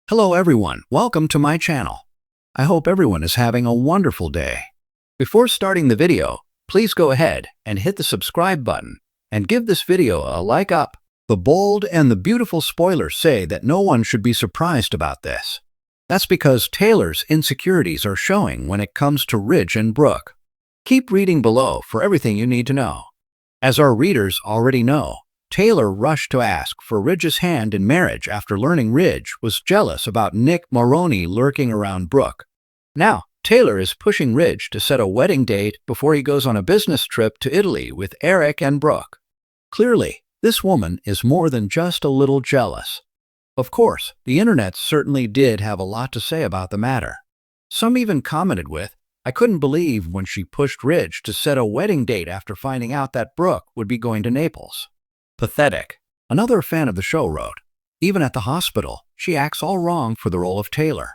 Hello everyone, welcome to my channel. I hope everyone is having a wonderful day. Before starting the video, please go ahead and hit the subscribe button and give this video a like up. The bold and the beautiful spoilers say that no one should be surprised about this. That's because Taylor's insecurities are showing when it comes to Ridge and Brooke. Keep reading below for everything you need to know. As our readers already know, Taylor rushed to ask for Ridge's hand in marriage after learning Ridge was jealous about Nick Maroney lurking around Brooke. Now, Taylor is pushing Ridge to set a wedding date before he goes on a business trip to Italy with Eric and Brooke. Clearly, this woman is more than just a little jealous. Of course, the internet certainly did have a lot to say about the matter. Some even commented with, "I couldn't believe when she pushed Ridge to set a wedding date after finding out that Brooke would be going to Naples. Pathetic." Another fan of the show wrote, "Even at the hospital, she acts all wrong for the role of Taylor.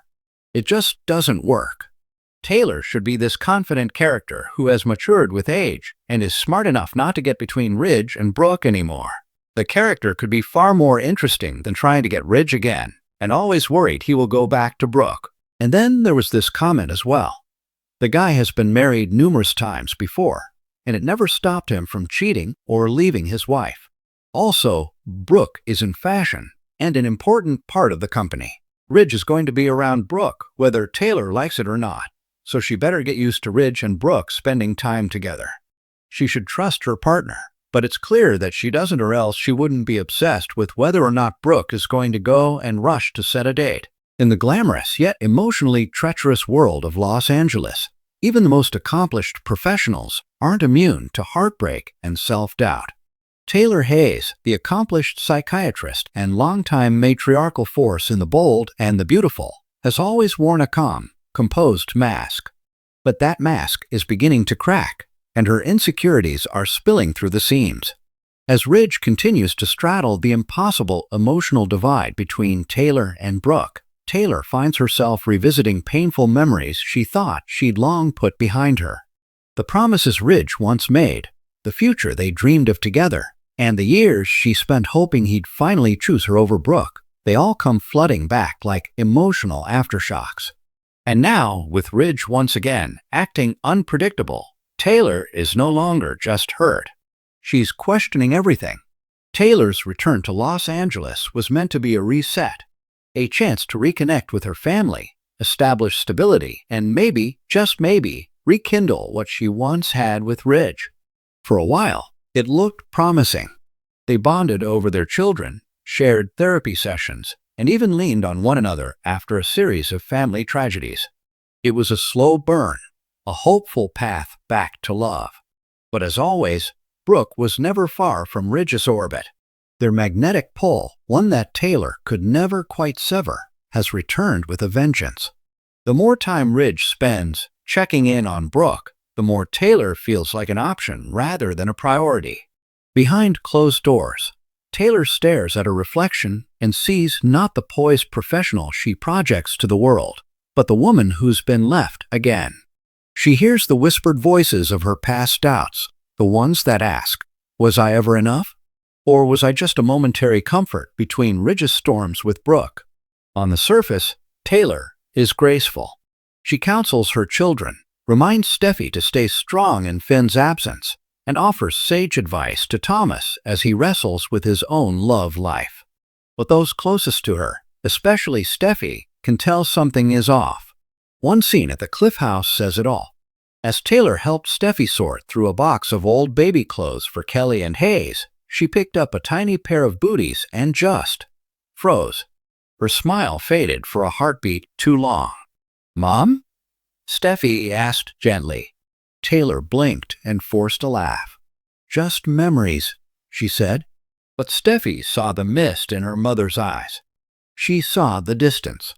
It just doesn't work. Taylor should be this confident character who has matured with age and is smart enough not to get between Ridge and Brooke anymore. The character could be far more interesting than trying to get Ridge again and always worried he will go back to Brooke." And then there was this comment as well. The guy has been married numerous times before, and it never stopped him from cheating or leaving his wife. Also, Brooke is in fashion and an important part of the company. Ridge is going to be around Brooke whether Taylor likes it or not, so she better get used to Ridge and Brooke spending time together. She should trust her partner, but it's clear that she doesn't, or else she wouldn't be obsessed with whether or not Brooke is going to go and rush to set a date. In the glamorous yet emotionally treacherous world of Los Angeles, even the most accomplished professionals aren't immune to heartbreak and self-doubt. Taylor Hayes, the accomplished psychiatrist and longtime matriarchal force in The Bold and the Beautiful, has always worn a calm, composed mask. But that mask is beginning to crack, and her insecurities are spilling through the seams. As Ridge continues to straddle the impossible emotional divide between Taylor and Brooke, Taylor finds herself revisiting painful memories she thought she'd long put behind her. The promises Ridge once made, the future they dreamed of together, and the years she spent hoping he'd finally choose her over Brooke, they all come flooding back like emotional aftershocks. And now, with Ridge once again acting unpredictable, Taylor is no longer just hurt. She's questioning everything. Taylor's return to Los Angeles was meant to be a reset, a chance to reconnect with her family, establish stability, and maybe, just maybe, rekindle what she once had with Ridge. For a while, it looked promising. They bonded over their children, shared therapy sessions, and even leaned on one another after a series of family tragedies. It was a slow burn, a hopeful path back to love. But as always, Brooke was never far from Ridge's orbit. Their magnetic pull, one that Taylor could never quite sever, has returned with a vengeance. The more time Ridge spends checking in on Brooke, the more Taylor feels like an option rather than a priority. Behind closed doors, Taylor stares at her reflection and sees not the poised professional she projects to the world, but the woman who's been left again. She hears the whispered voices of her past doubts, the ones that ask, "Was I ever enough? Or was I just a momentary comfort between Ridge's storms with Brooke?" On the surface, Taylor is graceful. She counsels her children, reminds Steffi to stay strong in Finn's absence, and offers sage advice to Thomas as he wrestles with his own love life. But those closest to her, especially Steffi, can tell something is off. One scene at the Cliff House says it all. As Taylor helped Steffi sort through a box of old baby clothes for Kelly and Hayes, she picked up a tiny pair of booties and just froze. Her smile faded for a heartbeat too long. "Mom?" Steffi asked gently. Taylor blinked and forced a laugh. "Just memories," she said. But Steffi saw the mist in her mother's eyes. She saw the distance,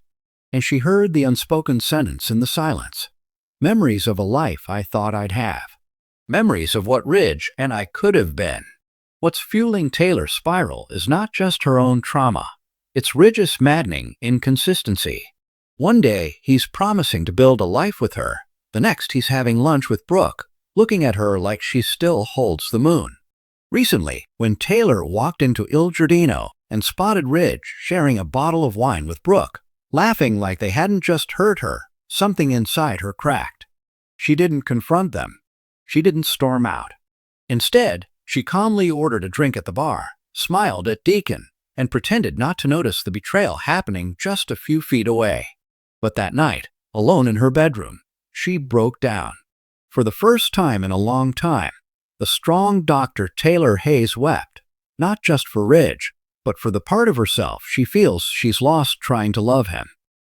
and she heard the unspoken sentence in the silence. "Memories of a life I thought I'd have. Memories of what Ridge and I could have been." What's fueling Taylor's spiral is not just her own trauma. It's Ridge's maddening inconsistency. One day, he's promising to build a life with her. The next, he's having lunch with Brooke, looking at her like she still holds the moon. Recently, when Taylor walked into Il Giardino and spotted Ridge sharing a bottle of wine with Brooke, laughing like they hadn't just hurt her. Something inside her cracked. She didn't confront them. She didn't storm out. Instead, she calmly ordered a drink at the bar, smiled at Deacon, and pretended not to notice the betrayal happening just a few feet away. But that night, alone in her bedroom, she broke down. For the first time in a long time, the strong Dr. Taylor Hayes wept, not just for Ridge, but for the part of herself she feels she's lost trying to love him.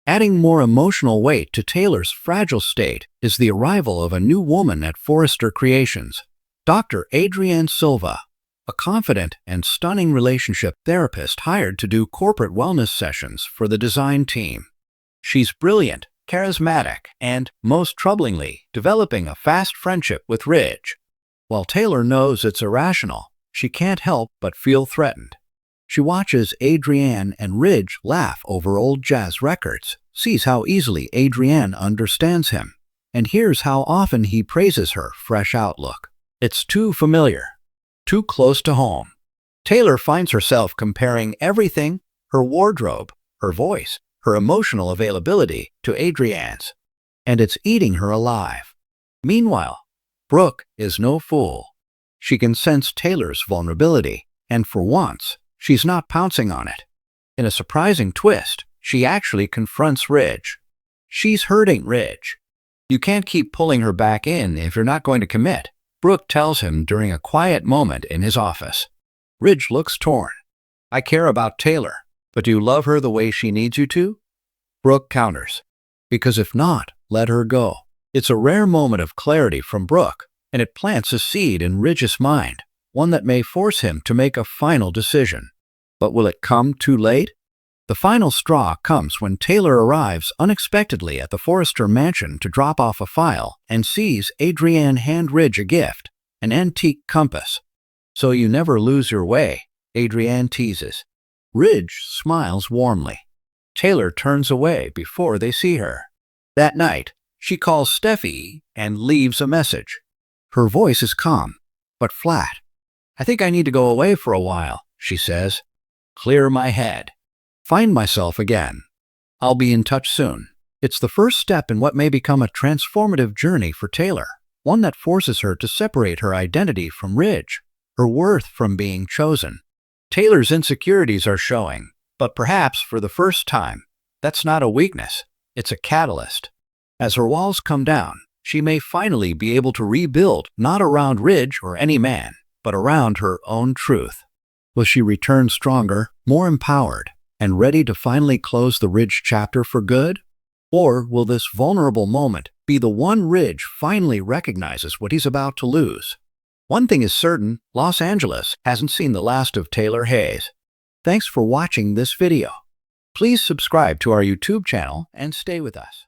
Adding more emotional weight to Taylor's fragile state is the arrival of a new woman at Forrester Creations, Dr. Adrienne Silva, a confident and stunning relationship therapist hired to do corporate wellness sessions for the design team. She's brilliant, charismatic, and, most troublingly, developing a fast friendship with Ridge. While Taylor knows it's irrational, she can't help but feel threatened. She watches Adrienne and Ridge laugh over old jazz records, sees how easily Adrienne understands him, and hears how often he praises her fresh outlook. It's too familiar, too close to home. Taylor finds herself comparing everything, her wardrobe, her voice, her emotional availability, to Adrienne's, and it's eating her alive. Meanwhile, Brooke is no fool. She can sense Taylor's vulnerability, and for once, she's not pouncing on it. In a surprising twist, she actually confronts Ridge. She's hurting Ridge. "You can't keep pulling her back in if you're not going to commit," Brooke tells him during a quiet moment in his office. Ridge looks torn. "I care about Taylor, but do you love her the way she needs you to?" Brooke counters, "Because if not, let her go." It's a rare moment of clarity from Brooke, and it plants a seed in Ridge's mind, one that may force him to make a final decision. But will it come too late? The final straw comes when Taylor arrives unexpectedly at the Forrester mansion to drop off a file and sees Adrienne hand Ridge a gift, an antique compass. "So you never lose your way," Adrienne teases. Ridge smiles warmly. Taylor turns away before they see her. That night, she calls Steffi and leaves a message. Her voice is calm, but flat. "I think I need to go away for a while," she says. "Clear my head. Find myself again. I'll be in touch soon." It's the first step in what may become a transformative journey for Taylor, one that forces her to separate her identity from Ridge, her worth from being chosen. Taylor's insecurities are showing, but perhaps for the first time, that's not a weakness, it's a catalyst. As her walls come down, she may finally be able to rebuild not around Ridge or any man, but around her own truth. Will she return stronger, more empowered, and ready to finally close the Ridge chapter for good? Or will this vulnerable moment be the one Ridge finally recognizes what he's about to lose? One thing is certain, Los Angeles hasn't seen the last of Taylor Hayes. Thanks for watching this video. Please subscribe to our YouTube channel and stay with us.